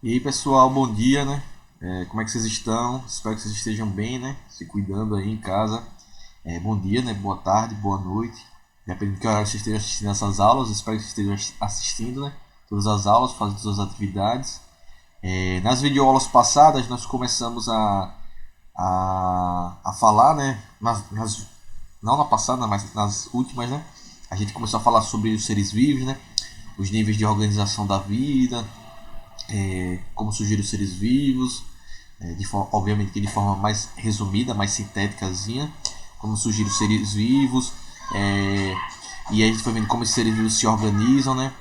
E aí pessoal, bom dia, né? Como é que vocês estão? Espero que vocês estejam bem, né? Se cuidando aí em casa. Bom dia, né? Boa tarde, boa noite. Dependendo de que horário vocês estejam assistindo essas aulas, espero que vocês estejam assistindo, né? Todas as aulas, fazendo todas as atividades. Nas videoaulas passadas, nós começamos a falar, né? Não na passada, mas nas últimas, né? A gente começou a falar sobre os seres vivos, né? Os níveis de organização da vida, como surgiram os seres vivos, obviamente que de forma mais resumida, mais sintéticazinha, como surgiram os seres vivos, é, e aí a gente foi vendo como esses seres vivos se organizam, né?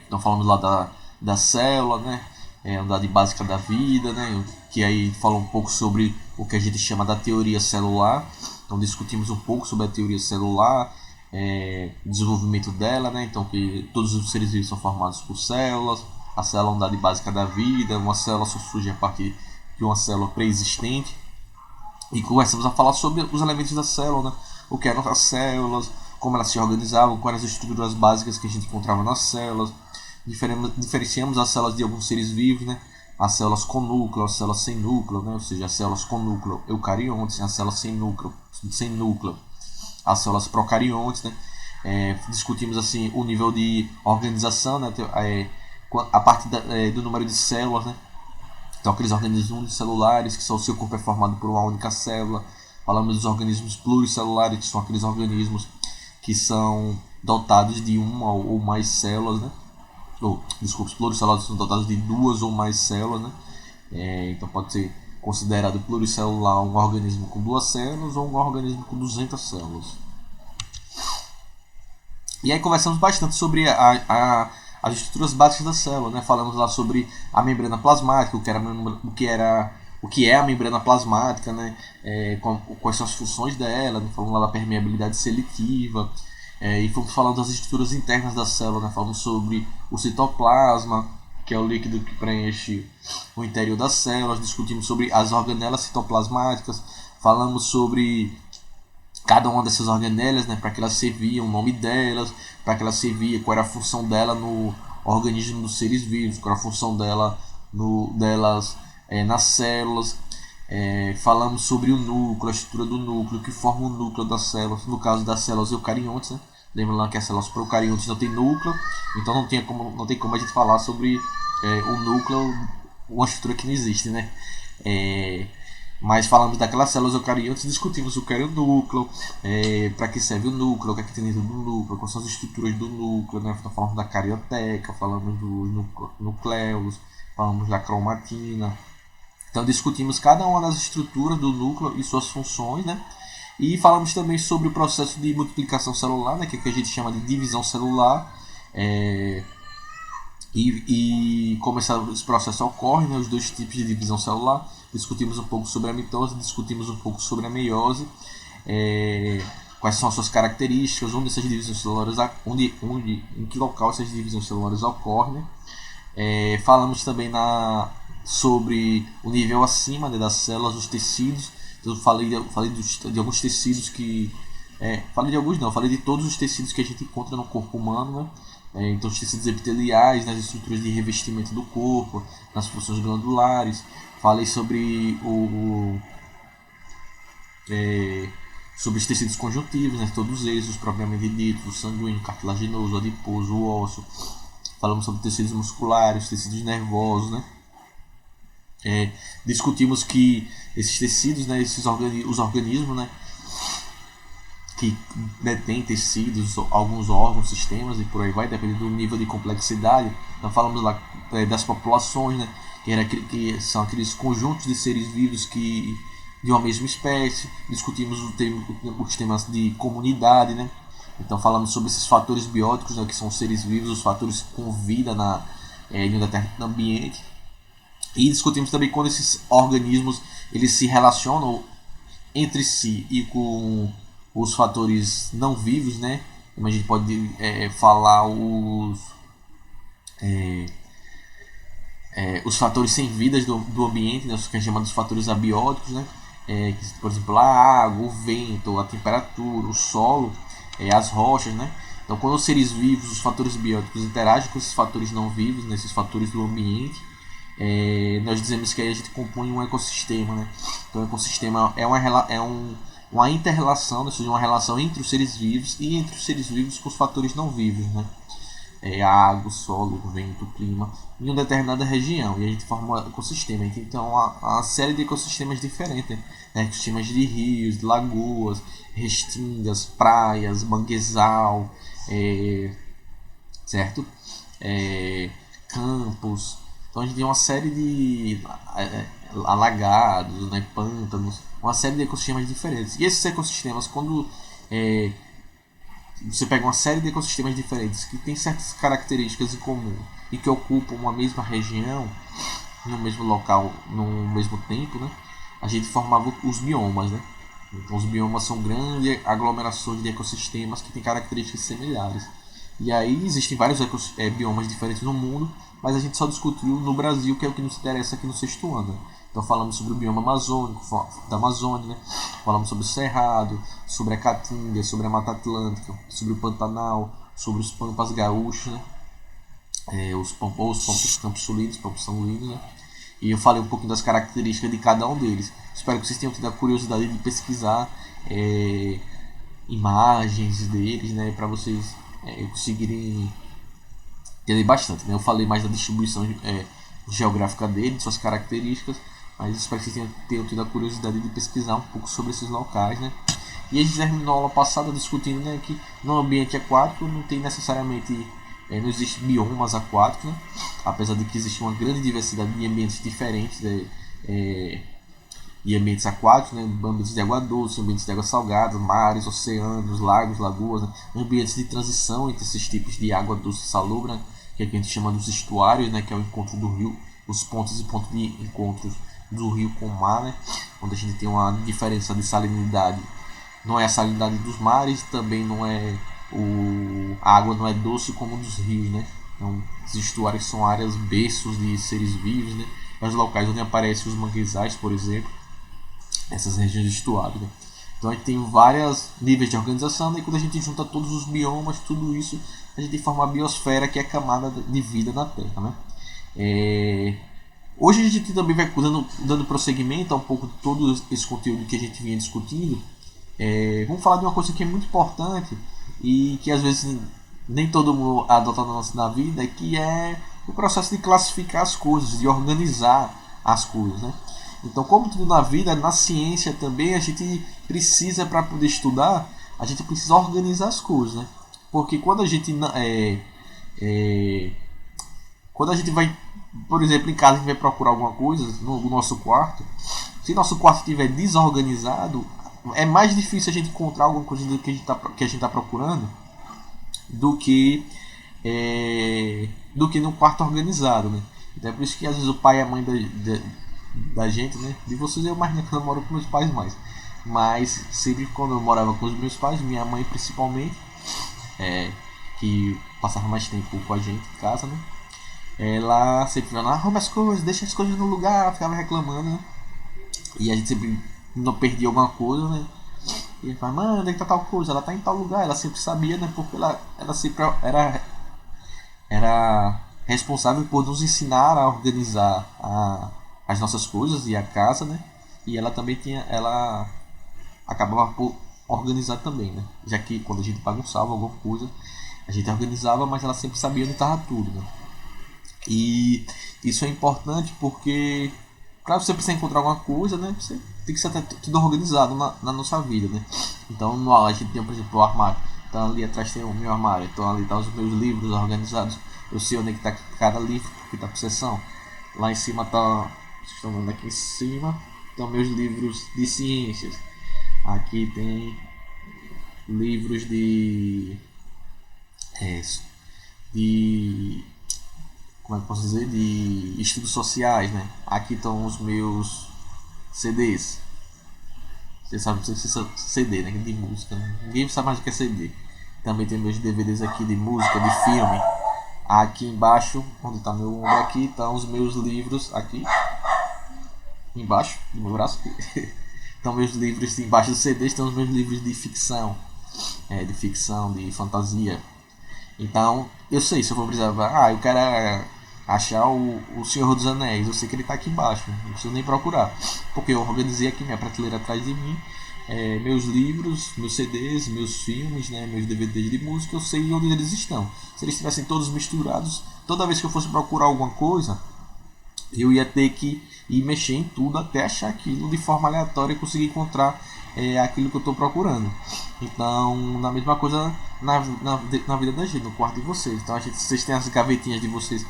Então falando lá da célula, né? A unidade básica da vida, né? Que aí fala um pouco sobre o que a gente chama da teoria celular. Então discutimos um pouco sobre a teoria celular, o desenvolvimento dela, né? Então que todos os seres vivos são formados por células, a célula é a unidade básica da vida, uma célula só surge a partir de uma célula pré-existente. E começamos a falar sobre os elementos da célula, né? O que eram as células, como elas se organizavam, quais eram as estruturas básicas que a gente encontrava nas células. Diferenciamos as células de alguns seres vivos, né? As células com núcleo, as células sem núcleo, né? Ou seja, as células com núcleo eucariontes, as células sem núcleo, as células procariontes, né? Discutimos assim o nível de organização, né? A partir do número de células, né? Então, aqueles organismos unicelulares, que só o seu corpo é formado por uma única célula. Falamos dos organismos pluricelulares, que são aqueles organismos que são dotados de uma ou mais células, né? Desculpa, os pluricelulares são dotados de duas ou mais células, né? Então, pode ser considerado pluricelular um organismo com duas células ou um organismo com 200 células. E aí conversamos bastante sobre as estruturas básicas da célula, né? Falamos lá sobre a membrana plasmática, o que é a membrana plasmática, né? Quais são as funções dela, né? Falamos lá da permeabilidade seletiva, e fomos falando das estruturas internas da célula, né? Falamos sobre o citoplasma, que é o líquido que preenche o interior das células, discutimos sobre as organelas citoplasmáticas, falamos sobre cada uma dessas organelas, né, para que elas serviam, o nome delas, para que elas serviam, qual era a função dela no organismo dos seres vivos, qual era a função delas nas células. Falamos sobre o núcleo, a estrutura do núcleo, que forma o núcleo das células, no caso das células eucariontes, né? Lembrando que as células procariontes não têm núcleo, então não tem como a gente falar sobre o núcleo, uma estrutura que não existe, né? É, mas falamos daquelas células eucariontes, discutimos o que era o núcleo, para que serve o núcleo, o que é que tem dentro do núcleo, quais são as estruturas do núcleo, né? Falamos da carioteca, falamos dos nucleus, falamos da cromatina. Então discutimos cada uma das estruturas do núcleo e suas funções, né? E falamos também sobre o processo de multiplicação celular, né? Que é o que a gente chama de divisão celular. É, e como esse processo ocorre, né, os dois tipos de divisão celular. Discutimos um pouco sobre a mitose, discutimos um pouco sobre a meiose, quais são as suas características, onde essas divisões celulares, em que local essas divisões celulares ocorrem. Né? Falamos também sobre o nível acima, né, das células, os tecidos. Então, falei de alguns tecidos que. Falei de alguns não, falei de todos os tecidos que a gente encontra no corpo humano, né? Então, os tecidos epiteliais, nas estruturas de revestimento do corpo, nas funções glandulares. Falei sobre os tecidos conjuntivos, né? Todos eles, os propriamente ditos, o sanguíneo, cartilaginoso, o adiposo, o ósseo. Falamos sobre tecidos musculares, tecidos nervosos, né? Discutimos que esses tecidos, né, os organismos, né, que detêm tecidos, alguns órgãos, sistemas e por aí vai, dependendo do nível de complexidade. Então falamos lá das populações, né, que são aqueles conjuntos de seres vivos de uma mesma espécie. Discutimos os temas de comunidade, né. Então falamos sobre esses fatores bióticos, né, que são os seres vivos, os fatores com vida em um determinado ambiente. E discutimos também quando esses organismos eles se relacionam entre si e com os fatores não vivos, né? Como a gente pode falar os fatores sem vidas do ambiente, né? Os que a gente chama dos fatores abióticos, né? Por exemplo, a água, o vento, a temperatura, o solo, as rochas, né? Então, quando os seres vivos, os fatores bióticos interagem com esses fatores não vivos, né, esses fatores do ambiente, nós dizemos que aí a gente compõe um ecossistema, né? Então, o ecossistema uma inter-relação, ou seja, uma relação entre os seres vivos e entre os seres vivos com os fatores não vivos, né? Água, solo, vento, clima, em uma determinada região, e a gente forma um ecossistema. Então, uma série de ecossistemas diferentes, né? Ecossistemas de rios, de lagoas, restingas, praias, manguezal, certo? Campos. Então, a gente tem uma série de alagados, né? Pântanos, uma série de ecossistemas diferentes. E esses ecossistemas, quando você pega uma série de ecossistemas diferentes que têm certas características em comum e que ocupam uma mesma região, no mesmo local, no mesmo tempo, né? A gente formava os biomas, né? Então, os biomas são grandes aglomerações de ecossistemas que têm características similares. E aí existem vários biomas diferentes no mundo, mas a gente só discutiu no Brasil, que é o que nos interessa aqui no sexto ano. Então falamos sobre o bioma amazônico, da Amazônia, né? Falamos sobre o Cerrado, sobre a Caatinga, sobre a Mata Atlântica, sobre o Pantanal, sobre os Pampas Gaúchos, né? Os Pampas Campos Sulinos, Pampas São Luís, né? E eu falei um pouquinho das características de cada um deles. Espero que vocês tenham tido a curiosidade de pesquisar imagens deles, né? Para vocês conseguirem entender bastante, né? Eu falei mais da distribuição geográfica dele, de suas características, mas espero que vocês tenham tido a curiosidade de pesquisar um pouco sobre esses locais, né? E a gente terminou a aula passada discutindo, né, que no ambiente aquático não tem necessariamente, não existe biomas aquáticos, né? Apesar de que existe uma grande diversidade de ambientes diferentes, de ambientes aquáticos, né? Ambientes de água doce, ambientes de água salgada, mares, oceanos, lagos, lagoas, né? Ambientes de transição entre esses tipos de água doce e salobra, né? Que é o que a gente chama dos estuários, né? Que é o encontro do rio, os pontos e pontos de encontros do rio com o mar, né? Onde a gente tem uma diferença de salinidade. Não é a salinidade dos mares, também não é a água não é doce como dos rios, né? Então, os estuários são áreas berços de seres vivos, né? Os locais onde aparecem os manguezais, por exemplo, essas regiões de estuário, né? Então a gente tem vários níveis de organização, né? E quando a gente junta todos os biomas, tudo isso, a gente forma a biosfera, que é a camada de vida na Terra, né? Hoje a gente também vai dando prosseguimento a um pouco de todo esse conteúdo que a gente vinha discutindo. Vamos falar de uma coisa que é muito importante e que às vezes nem todo mundo adota na vida, que é o processo de classificar as coisas, de organizar as coisas, né? Então, como tudo na vida, na ciência também, a gente precisa, para poder estudar, a gente precisa organizar as coisas, né? Porque quando a gente vai, por exemplo, em casa, a gente vai procurar alguma coisa no nosso quarto, se nosso quarto estiver desorganizado, é mais difícil a gente encontrar alguma coisa do que a gente está procurando do que no quarto organizado, né? Então é por isso que às vezes o pai e a mãe da gente, né? De vocês eu mais, né? Que eu moro com meus pais mais. Mas sempre quando eu morava com os meus pais, minha mãe principalmente, que passava mais tempo com a gente em casa, né? Ela sempre falava, arruma as coisas, deixa as coisas no lugar, ela ficava reclamando, né? E a gente sempre não perdia alguma coisa, né? E ele fala, mano, onde é que tá tal coisa? Ela tá em tal lugar, ela sempre sabia, né? Porque ela sempre era responsável por nos ensinar a organizar as nossas coisas e a casa, né? E ela também ela acabava por organizar também, né? Já que quando a gente bagunçava alguma coisa, a gente organizava, mas ela sempre sabia onde estava tudo, né? E isso é importante porque para você precisar encontrar alguma coisa, né? Você tem que ser tudo organizado na nossa vida, né? Então a gente tem, por exemplo, o armário. Então ali atrás tem o meu armário, então ali tá os meus livros organizados. Eu sei onde é que tá cada livro que tá por seção. Lá em cima tá, vocês estão vendo aqui em cima, estão meus livros de ciências. Aqui tem livros de como é que posso dizer, de estudos sociais, né? Aqui estão os meus CDs. Você sabe que é CD, né? De música. Ninguém sabe mais o que é CD. Também tem meus DVDs aqui de música, de filme. Aqui embaixo, onde está meu ombro aqui, estão os meus livros aqui. Embaixo do meu braço. Estão meus livros embaixo do CD, estão os meus livros de ficção. De ficção, de fantasia. Então, eu sei, se eu for precisar, eu quero achar o Senhor dos Anéis, eu sei que ele está aqui embaixo, não preciso nem procurar, porque eu organizei aqui minha prateleira atrás de mim, meus livros, meus CDs, meus filmes, né, meus DVDs de música, eu sei onde eles estão. Se eles estivessem todos misturados, toda vez que eu fosse procurar alguma coisa, eu ia ter que ir mexer em tudo até achar aquilo de forma aleatória e conseguir encontrar aquilo que eu estou procurando. Então, na mesma coisa na vida da gente, no quarto de vocês. Então, vocês têm as gavetinhas de vocês,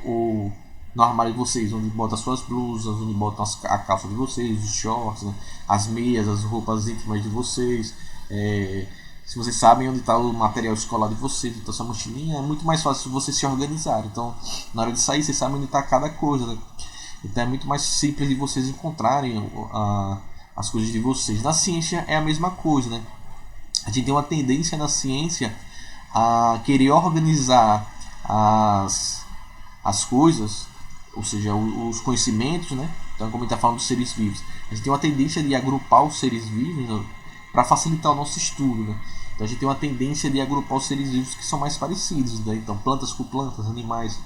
o, no armário de vocês, onde botam as suas blusas, onde botam a calça de vocês, os shorts, né, as meias, as roupas íntimas de vocês. Se vocês sabem onde está o material escolar de vocês, então sua mochilinha, é muito mais fácil vocês se organizarem. Então, na hora de sair, vocês sabem onde está cada coisa, né? Então é muito mais simples de vocês encontrarem as coisas de vocês. Na ciência é a mesma coisa, né? A gente tem uma tendência na ciência a querer organizar as coisas, ou seja, os conhecimentos, né? Então, como a gente está falando dos seres vivos, a gente tem uma tendência de agrupar os seres vivos, né, para facilitar o nosso estudo, né? Então a gente tem uma tendência de agrupar os seres vivos que são mais parecidos, né? Então plantas com plantas, animais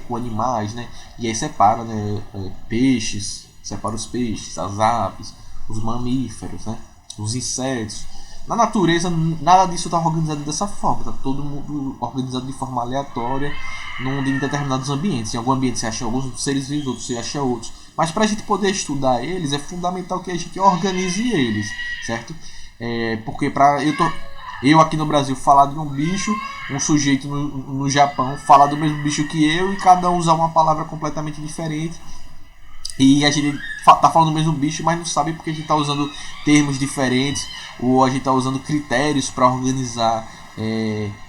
com animais, né? E aí separa, né? Peixes, separa os peixes, as aves, os mamíferos, né? Os insetos. Na natureza, nada disso está organizado dessa forma, está todo mundo organizado de forma aleatória em determinados ambientes. Em algum ambiente você acha alguns seres vivos, outros você acha outros. Mas para a gente poder estudar eles, é fundamental que a gente organize eles, certo? Porque eu aqui no Brasil falar de um bicho, um sujeito no Japão falar do mesmo bicho que eu e cada um usar uma palavra completamente diferente. E a gente tá falando do mesmo bicho, mas não sabe porque a gente tá usando termos diferentes ou a gente tá usando critérios para organizar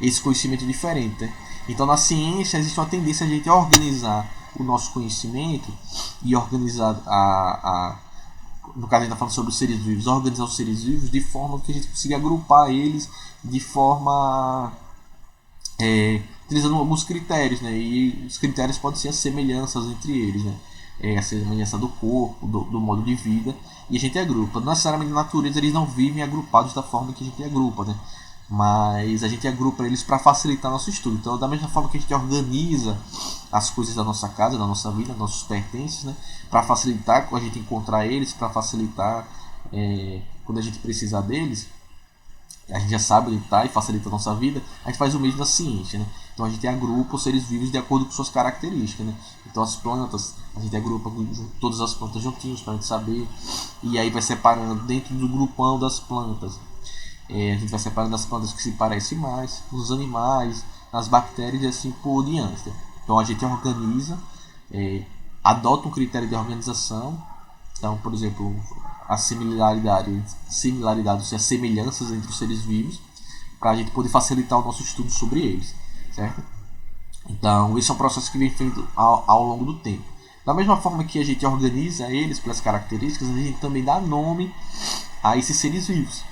esse conhecimento diferente, né? Então na ciência existe uma tendência a gente organizar o nosso conhecimento e organizar no caso a gente está falando sobre os seres vivos, organizar os seres vivos de forma que a gente consiga agrupar eles de forma utilizando alguns critérios, né? E os critérios podem ser as semelhanças entre eles, né? A semelhança do corpo, do modo de vida, e a gente agrupa. Não necessariamente na natureza eles não vivem agrupados da forma que a gente agrupa, né? Mas a gente agrupa eles para facilitar nosso estudo. Então, da mesma forma que a gente organiza as coisas da nossa casa, da nossa vida, nossos pertences, né? Para facilitar a gente encontrar eles, para facilitar quando a gente precisar deles, a gente já sabe onde está e facilita a nossa vida. A gente faz o mesmo na ciência, né? Então a gente agrupa os seres vivos de acordo com suas características, né? Então as plantas, a gente agrupa todas as plantas juntinhos para a gente saber, e aí vai separando dentro do grupão das plantas. A gente vai separando as plantas que se parecem mais, os animais, as bactérias e assim por diante. Então a gente organiza, adota um critério de organização. Então, por exemplo, a similaridade, ou seja, as semelhanças entre os seres vivos, para a gente poder facilitar o nosso estudo sobre eles, certo? Então, esse é um processo que vem feito ao longo do tempo. Da mesma forma que a gente organiza eles pelas características, a gente também dá nome a esses seres vivos,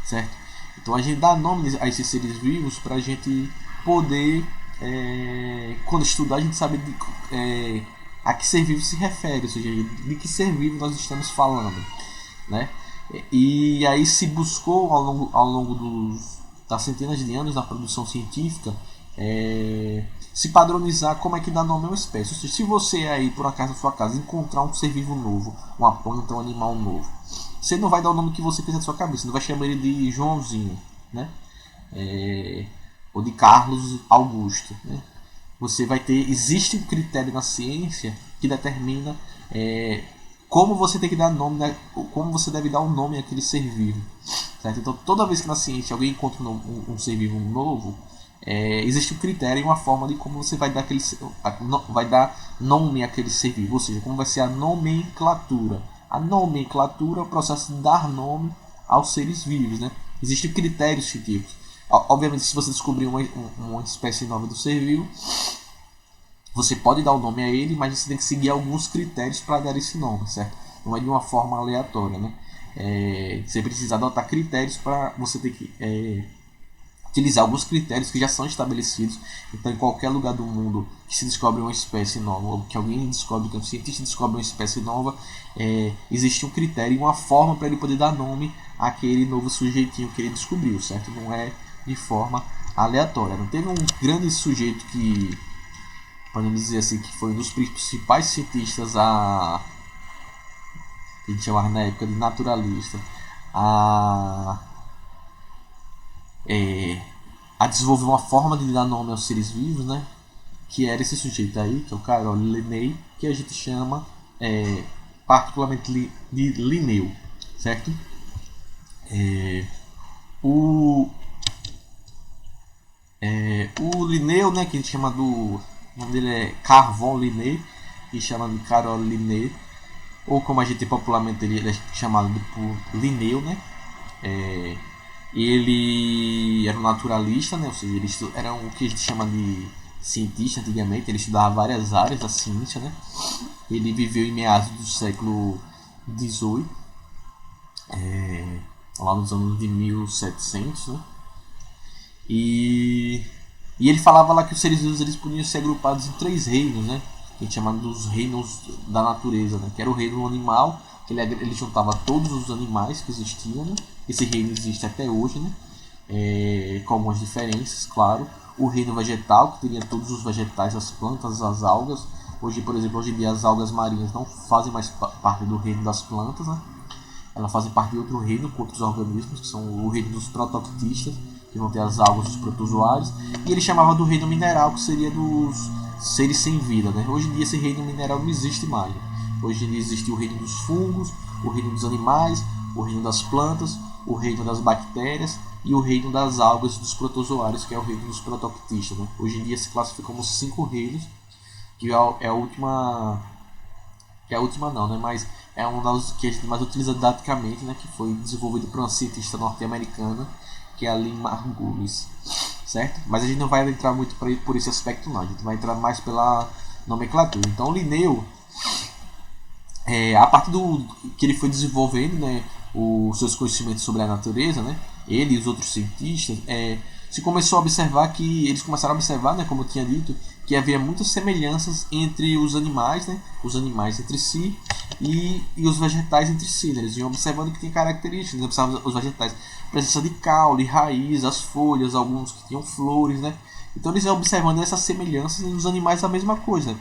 certo? Então a gente dá nome a esses seres vivos para a gente poder, quando estudar, a gente sabe a que ser vivo se refere, ou seja, de que ser vivo nós estamos falando, né? E aí se buscou ao longo das centenas de anos na produção científica se padronizar como é que dá nome a uma espécie. Ou seja, se você aí por acaso na sua casa encontrar um ser vivo novo, uma planta, um animal novo, você não vai dar o nome que você quiser na sua cabeça, não vai chamar ele de Joãozinho, né? Ou de Carlos Augusto, né? Você vai ter, existe um critério na ciência que determina como você tem que dar nome, né? Como você deve dar um nome àquele ser vivo, certo? Então toda vez que na ciência alguém encontra um ser vivo novo, existe um critério e uma forma de como você vai dar nome àquele ser vivo, ou seja, como vai ser a nomenclatura. A nomenclatura é o processo de dar nome aos seres vivos, né? Existem critérios científicos. Obviamente, se você descobrir uma espécie nova do ser vivo, você pode dar o nome a ele, mas você tem que seguir alguns critérios para dar esse nome, certo? Não é de uma forma aleatória, né? Você precisa adotar critérios para você ter que utilizar alguns critérios que já são estabelecidos. Então, em qualquer lugar do mundo que se descobre uma espécie nova, ou que alguém descobre, que um cientista descobre uma espécie nova, existe um critério e uma forma para ele poder dar nome àquele novo sujeitinho que ele descobriu, certo? Não é de forma aleatória. Não teve um grande sujeito que, podemos dizer assim, que foi um dos principais cientistas que a gente chamava na época de naturalista, a, a desenvolver uma forma de dar nome aos seres vivos, né? Que era esse sujeito aí, que é o Carol Linné, que a gente chama particularmente de Linneu, certo? O Linneu, né, que a gente chama o nome dele é Carl von Linné, que chama de Carol Linné, ou como a gente popularmente ele é chamado por Linneu, né? Ele era um naturalista, né? Ou seja, ele era o que a gente chama de cientista antigamente, ele estudava várias áreas da ciência, né? Ele viveu em meados do século XVIII, lá nos anos de 1700, né? E ele falava lá que os seres vivos eles podiam ser agrupados em 3 reinos, né? Que a gente chama dos reinos da natureza, né? Que era o reino animal, que ele juntava todos os animais que existiam, né? Esse reino existe até hoje, né? Com algumas diferenças, claro. O reino vegetal, que teria todos os vegetais, as plantas, as algas. Hoje, por exemplo, hoje em dia as algas marinhas não fazem mais parte do reino das plantas, né? Elas fazem parte de outro reino, com outros organismos, que são o reino dos protoctistas, que vão ter as algas dos protozoários. E ele chamava do reino mineral, que seria dos seres sem vida, né? Hoje em dia esse reino mineral não existe mais, né? Hoje em dia existe o reino dos fungos, o reino dos animais, o reino das plantas, o reino das bactérias e o reino das algas e dos protozoários, que é o reino dos protoctistas, né? Hoje em dia se classifica como 5 reinos, que é a última... Que é a última não, né? Mas é uma das que a gente mais utiliza didaticamente, né? Que foi desenvolvido por uma cientista norte-americana, que é a Lynn Margulis, certo? Mas a gente não vai entrar muito por esse aspecto não, a gente vai entrar mais pela nomenclatura. Então Linneu, a partir do que ele foi desenvolvendo, né, os seus conhecimentos sobre a natureza, né, ele e os outros cientistas, se começou a observar que eles começaram a observar, né, como eu tinha dito, que havia muitas semelhanças entre os animais, né, os animais entre si e os vegetais entre si, né? Eles iam observando que tem características, eles observavam os vegetais, presença de caule, raiz, as folhas, alguns que tinham flores, né? Então eles iam observando essas semelhanças e nos animais a mesma coisa.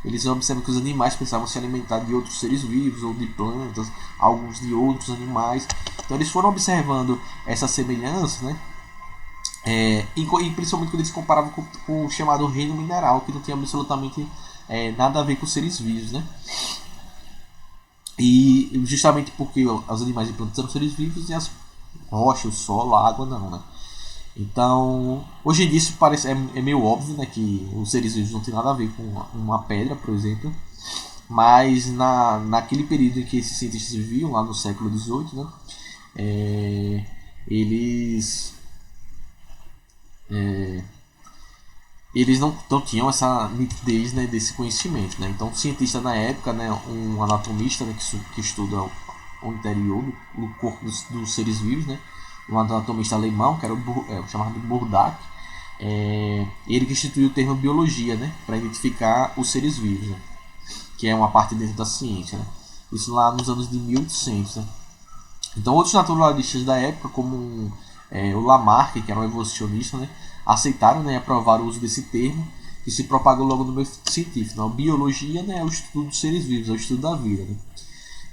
Eles iam observando que os animais precisavam se alimentar de outros seres vivos ou de plantas, alguns de outros animais. Então eles foram observando essas semelhanças, né? E principalmente quando eles comparavam com o chamado reino mineral, que não tinha absolutamente nada a ver com os seres vivos, né? E justamente porque os animais e plantas eram seres vivos e as rochas, o solo, a água não, né? Então, hoje em dia isso parece, é meio óbvio, né, que os seres vivos não tem nada a ver com uma pedra, por exemplo. Mas naquele período em que esses cientistas viviam, lá no século XVIII, né, eles não tinham essa nitidez, né, desse conhecimento, né? Então o cientista na época, né, um anatomista, né, que estuda o interior do corpo dos seres vivos, né, um anatomista alemão, que era o chamado Burdach, ele que instituiu o termo biologia, né, para identificar os seres vivos, né, que é uma parte dentro da ciência, né? Isso lá nos anos de 1800, né? Então outros naturalistas da época, como o Lamarck, que era um evolucionista, né, aceitaram, né, e aprovaram o uso desse termo, que se propagou logo no meio científico. Então, a biologia, né, é o estudo dos seres vivos, é o estudo da vida, né?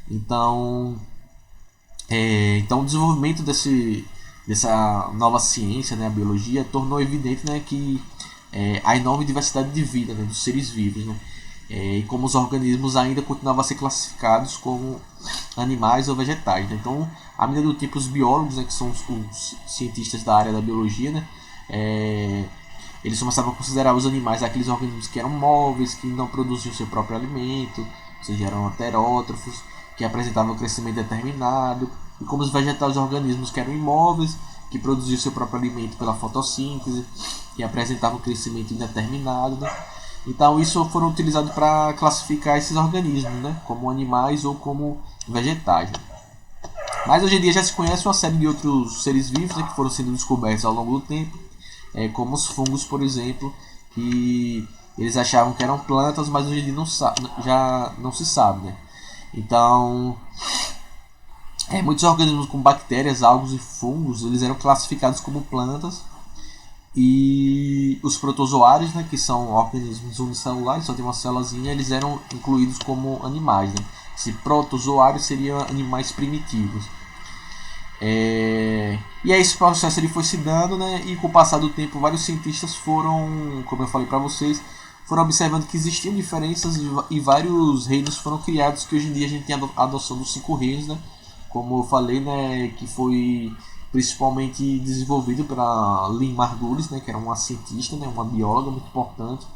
Então o desenvolvimento dessa nova ciência, né, a biologia, tornou evidente, né, que a enorme diversidade de vida, né, dos seres vivos, né, e como os organismos ainda continuavam a ser classificados como animais ou vegetais, né? Então, à medida do tempo, os biólogos, né, que são os cientistas da área da biologia, né, eles começavam a considerar os animais aqueles organismos que eram móveis, que não produziam seu próprio alimento, ou seja, eram heterótrofos, que apresentavam um crescimento determinado, e como os vegetais, os organismos que eram imóveis, que produziam seu próprio alimento pela fotossíntese, que apresentavam um crescimento indeterminado, né? Então isso foram utilizados para classificar esses organismos, né, como animais ou como vegetais. Mas hoje em dia já se conhece uma série de outros seres vivos, né, que foram sendo descobertos ao longo do tempo, como os fungos, por exemplo, que eles achavam que eram plantas, mas hoje em dia já não se sabe, né? Então, muitos organismos como bactérias, algas e fungos, eles eram classificados como plantas, E os protozoários, né, que são organismos unicelulares, só tem uma célulazinha, eles eram incluídos como animais. Né? Esse protozoário seriam animais primitivos. E aí esse processo ele foi se dando, né, e com o passar do tempo vários cientistas foram, como eu falei para vocês, foram observando que existiam diferenças e vários reinos foram criados, que hoje em dia a gente tem a adoção dos 5 reinos, né, como eu falei, né, que foi principalmente desenvolvido pela Lynn Margulis, né, que era uma cientista, né, uma bióloga muito importante,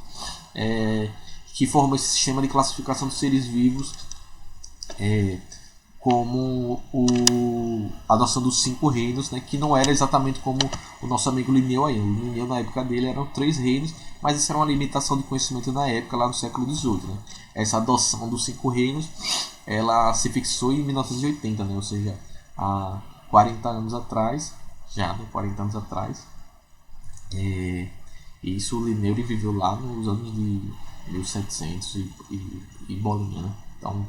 que formou esse sistema de classificação dos seres vivos, como a adoção dos 5 reinos, né, que não era exatamente como o nosso amigo Linneu aí. O Linneu, na época dele, eram 3 reinos, mas isso era uma limitação de conhecimento na época, lá no século XVIII. Né? Essa adoção dos 5 reinos, ela se fixou em 1980, né? Ou seja, há 40 anos atrás, já, né? 40 anos atrás. E isso o Linneu viveu lá nos anos de 1700 e bolinha, né? Então,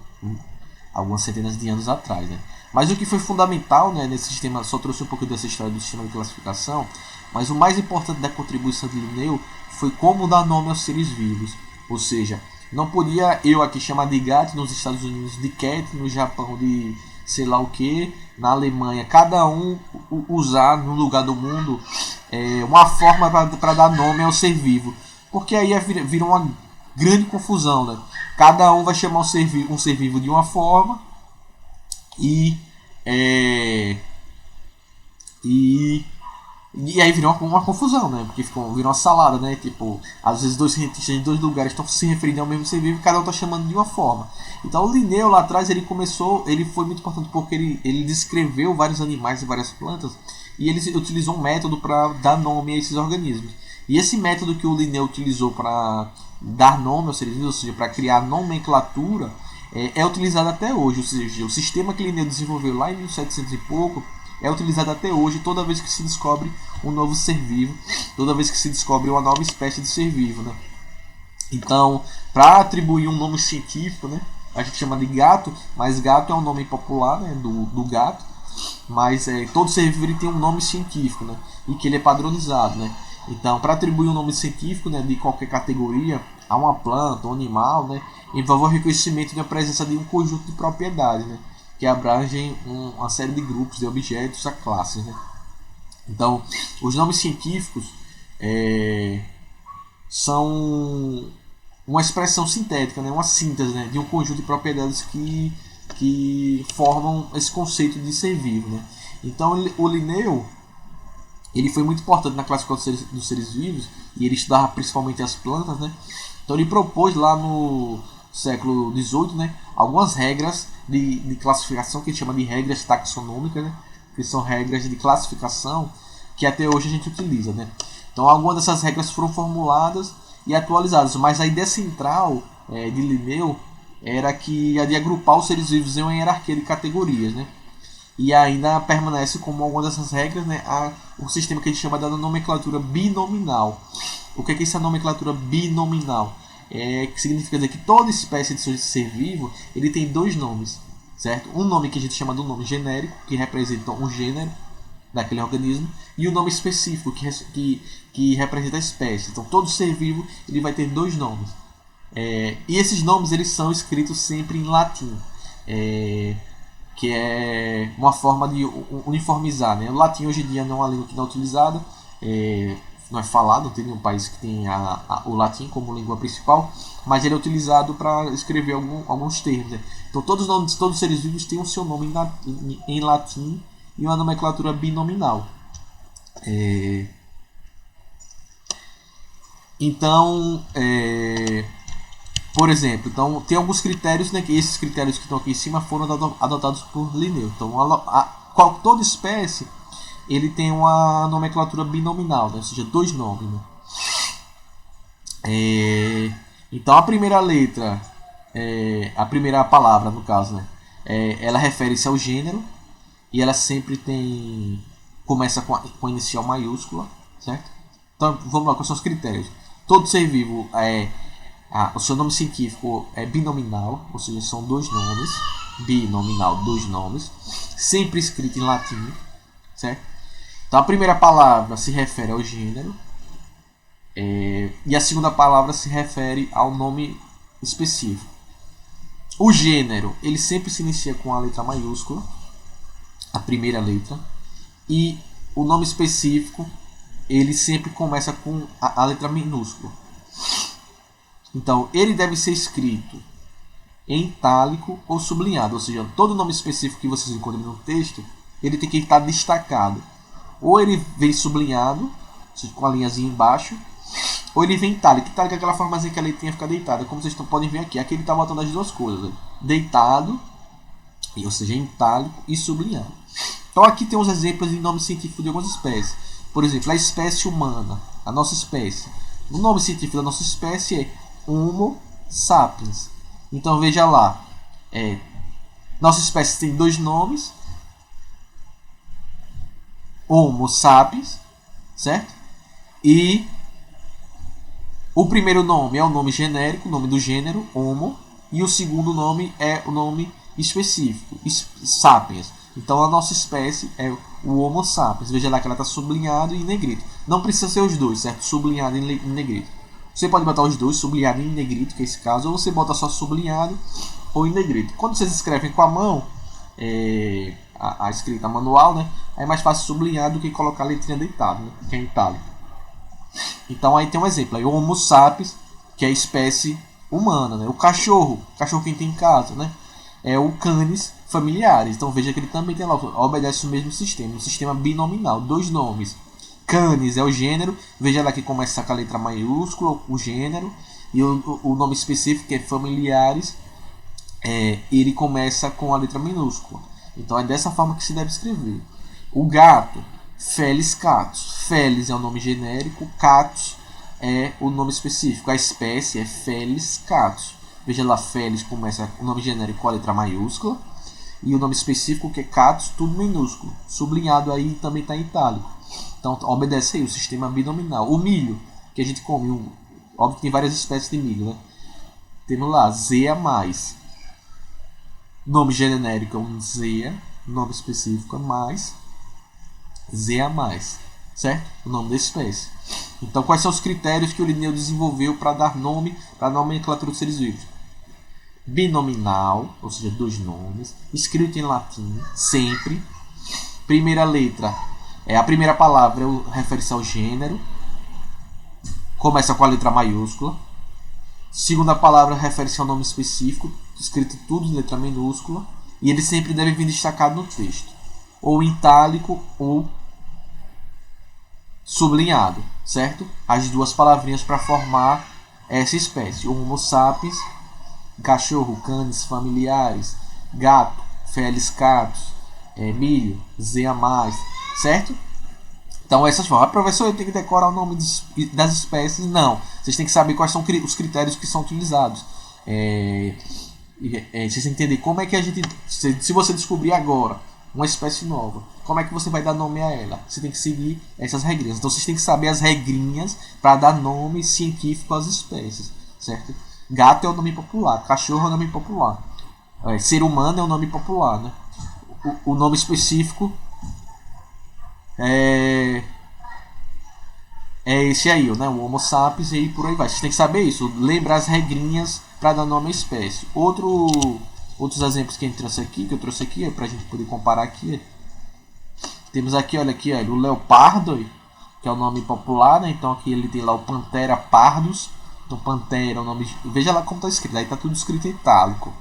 algumas centenas de anos atrás, né? Mas o que foi fundamental, né, nesse sistema, só trouxe um pouco dessa história do sistema de classificação, mas o mais importante da contribuição de Linneu foi como dar nome aos seres vivos. Ou seja, não podia eu aqui chamar de gato, nos Estados Unidos de cat, no Japão de sei lá o que, na Alemanha, cada um usar no lugar do mundo uma forma para dar nome ao ser vivo. Porque aí vira uma grande confusão, né? Cada um vai chamar um ser vivo de uma forma e aí vira uma confusão, né? Porque vira uma salada, né? Tipo, às vezes 2 cientistas de 2 lugares estão se referindo ao mesmo ser vivo e cada um está chamando de uma forma. Então o Linneu lá atrás ele foi muito importante porque ele descreveu vários animais e várias plantas e ele utilizou um método para dar nome a esses organismos. E esse método que o Linneu utilizou para dar nome aos seres vivos, ou seja, para criar nomenclatura, é utilizado até hoje. Ou seja, o sistema que Linneu desenvolveu lá em 1700 e pouco é utilizado até hoje toda vez que se descobre um novo ser vivo, toda vez que se descobre uma nova espécie de ser vivo, né? Então, para atribuir um nome científico, né, a gente chama de gato, mas gato é um nome popular, né, do gato, mas todo ser vivo ele tem um nome científico, né, e que ele é padronizado, né? Então, para atribuir um nome científico, né, de qualquer categoria a uma planta, um animal, né, envolve o reconhecimento da presença de um conjunto de propriedades, né, que abrangem uma série de grupos de objetos a classes. Né? Então, os nomes científicos são uma expressão sintética, né, uma síntese, né, de um conjunto de propriedades que formam esse conceito de ser vivo. Né? Então, o Linneu ele foi muito importante na classificação dos seres vivos e ele estudava principalmente as plantas. Né? Então, ele propôs lá no século XVIII, né, algumas regras de classificação que a gente chama de regras taxonômicas, né, que são regras de classificação que até hoje a gente utiliza. Né. Então algumas dessas regras foram formuladas e atualizadas, mas a ideia central de Linneu era que a de agrupar os seres vivos em uma hierarquia de categorias. Né. E ainda permanece como algumas dessas regras, né, o sistema que a gente chama da nomenclatura binominal. O que é essa nomenclatura binominal? Que significa dizer que toda espécie de ser vivo ele tem 2 nomes, certo? Um nome que a gente chama de um nome genérico, que representa um gênero daquele organismo, e um nome específico, que representa a espécie. Então todo ser vivo ele vai ter 2 nomes. E esses nomes eles são escritos sempre em latim, que é uma forma de uniformizar. Né? O latim hoje em dia não é uma língua que não é utilizada, não é falado, não tem nenhum país que tem o latim como língua principal, mas ele é utilizado para escrever alguns termos. Né? Então todos os seres vivos têm o seu nome em latim e uma nomenclatura binominal. Então, por exemplo, então, tem alguns critérios, né, que esses critérios que estão aqui em cima foram adotados por Linneu. Então, toda espécie ele tem uma nomenclatura binominal, né? Ou seja, 2 nomes. Né? Então a primeira letra, a primeira palavra no caso, né? Ela refere-se ao gênero e ela sempre começa com a inicial maiúscula, certo? Então vamos lá, quais são os critérios? Todo ser vivo o seu nome científico é binominal, ou seja, são 2 nomes, binominal, 2 nomes, sempre escrito em latim, certo? Então a primeira palavra se refere ao gênero, E a segunda palavra se refere ao nome específico. O gênero, ele sempre se inicia com a letra maiúscula, a primeira letra, e o nome específico, ele sempre começa com a letra minúscula. Então, ele deve ser escrito em itálico ou sublinhado, ou seja, todo nome específico que vocês encontrem no texto, ele tem que estar destacado. Ou ele vem sublinhado, ou seja, com a linhazinha embaixo, ou ele vem itálico. Itálico é aquela formazinha que a letrinha fica deitada, como vocês podem ver aqui. Aqui ele está botando as duas coisas, né? Deitado, ou seja, em itálico, e sublinhado. Então aqui tem uns exemplos de nome científico de algumas espécies. Por exemplo, a espécie humana, a nossa espécie. O nome científico da nossa espécie é Homo sapiens. Então veja lá, nossa espécie tem dois nomes, Homo sapiens, certo? E o primeiro nome é o nome genérico, o nome do gênero, Homo, e o segundo nome é o nome específico, sapiens. Então a nossa espécie é o Homo sapiens. Veja lá que ela está sublinhada em negrito. Não precisa ser os dois, certo? Sublinhado em negrito. Você pode botar os dois, sublinhado em negrito, que é esse caso, ou você bota só sublinhado ou em negrito. Quando vocês escrevem com a mão, a escrita manual, né, é mais fácil sublinhar do que colocar a letrinha deitada, né, que é em itálico. Então aí tem um exemplo, aí, o Homo sapiens, que é a espécie humana, né, o cachorro que a gente tem em casa, né, é o canis familiares. Então veja que ele também tem lá, obedece o mesmo sistema, um sistema binominal, dois nomes. Canis é o gênero, veja lá que começa com a letra maiúscula, o gênero, e o nome específico, que é familiares, ele começa com a letra minúscula. Então é dessa forma que se deve escrever. O gato, Felis catus. Felis é o nome genérico, catus é o nome específico. A espécie é Felis catus. Veja lá, Felis começa o nome genérico com a letra maiúscula, e o nome específico, que é catus, tudo minúsculo. Sublinhado aí também está em itálico. Então obedece aí o sistema binominal. O milho, que a gente come, óbvio que tem várias espécies de milho, né? Temos lá, zea mais. Nome genérico é um zea, nome específico é mais, zea mais, certo? O nome da espécie. Então quais são os critérios que o Linneu desenvolveu para dar nome para a nomenclatura dos seres vivos? Binominal, ou seja, dois nomes, escrito em latim, sempre. Primeira letra, a primeira palavra refere-se ao gênero, começa com a letra maiúscula. Segunda palavra refere-se ao nome específico, escrito tudo em letra minúscula, e ele sempre deve vir destacado no texto, ou em itálico ou sublinhado, certo? As duas palavrinhas para formar essa espécie. Homo sapiens, cachorro, canis familiares, gato, Felis catus, milho, zea mais, certo? Então essas formas. Professor, eu tenho que decorar o nome das espécies? Não. Vocês têm que saber quais são os critérios que são utilizados. Vocês têm que entender como é que a gente... Se você descobrir agora uma espécie nova, como é que você vai dar nome a ela? Você tem que seguir essas regrinhas. Então vocês têm que saber as regrinhas para dar nome científico às espécies, certo? Gato é o nome popular, cachorro é o nome popular, ser humano é o nome popular, né? O nome específico é esse aí, né? O Homo sapiens, e por aí vai. Você tem que saber isso, lembrar as regrinhas para dar nome à espécie. Outros exemplos que eu trouxe aqui, para a gente poder comparar aqui. Temos aqui, olha aqui, o leopardo, que é o nome popular, né? Então aqui ele tem lá o Panthera pardus. Então Pantera é o nome. Veja lá como está escrito, aí está tudo escrito em itálico.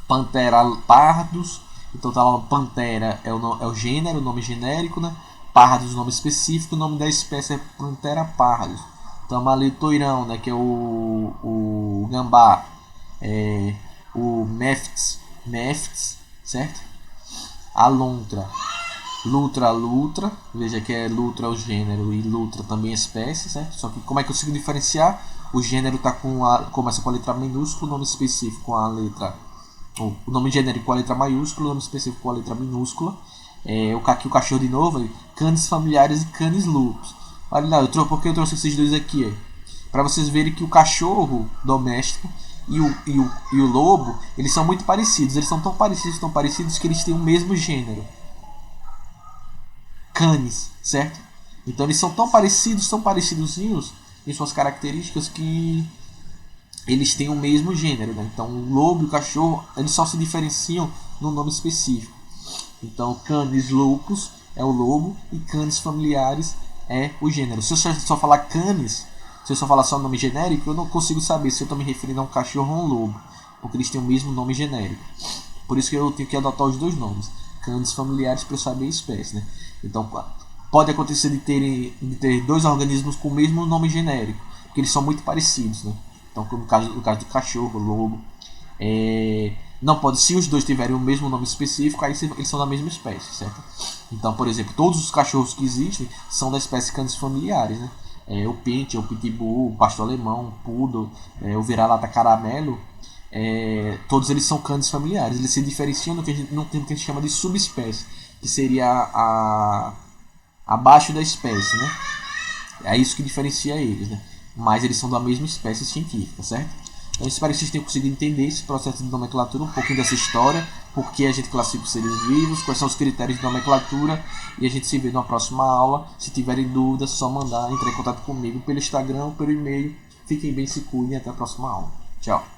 Panthera pardus. Então tá lá, Pantera é o gênero, o nome genérico, né? Pardus, o nome específico, o nome da espécie é Panthera pardus. Então ali o toirão, né? Que é o gambá, o Mephis, certo? A lontra, lutra, veja que Lutra é o gênero e Lutra também é espécie, certo? Só que como é que eu consigo diferenciar? O gênero tá começa com a letra minúscula, o nome específico com a letra... O nome genérico com a letra maiúscula, o nome específico com a letra minúscula. Aqui o cachorro de novo, canis familiares e canis lupus. Olha lá, porque eu trouxe esses dois aqui, para vocês verem que o cachorro doméstico e o lobo, eles são muito parecidos. Eles são tão parecidos que eles têm o mesmo gênero, canis, certo? Então eles são tão parecidos, tão parecidozinhos em suas características que eles têm o mesmo gênero, né? Então o lobo e o cachorro, eles só se diferenciam no nome específico. Então Canis lupus é o lobo e Canis familiaris é o gênero. Se eu só falar Canis, se eu só falar só o nome genérico, eu não consigo saber se eu estou me referindo a um cachorro ou a um lobo, porque eles têm o mesmo nome genérico. Por isso que eu tenho que adotar os dois nomes, Canis familiares, para eu saber a espécie, né? Então pode acontecer de ter dois organismos com o mesmo nome genérico, porque eles são muito parecidos, né? Então no caso do cachorro, lobo, não pode, se os dois tiverem o mesmo nome específico, aí eles são da mesma espécie, certo? Então, por exemplo, todos os cachorros que existem são da espécie Canis familiares, né? O Pincher, o Pitbull, o Pastor Alemão, o Poodle, o Vira-Lata Caramelo, todos eles são Canis familiares. Eles se diferenciam no que a gente chama de subespécie, que seria abaixo da espécie, né? É isso que diferencia eles, né? Mas eles são da mesma espécie científica, certo? Então, espero que vocês tenham conseguido entender esse processo de nomenclatura, um pouquinho dessa história, por que a gente classifica os seres vivos, quais são os critérios de nomenclatura, e a gente se vê na próxima aula. Se tiverem dúvidas, é só entrar em contato comigo pelo Instagram ou pelo e-mail. Fiquem bem, se cuidem, até a próxima aula. Tchau!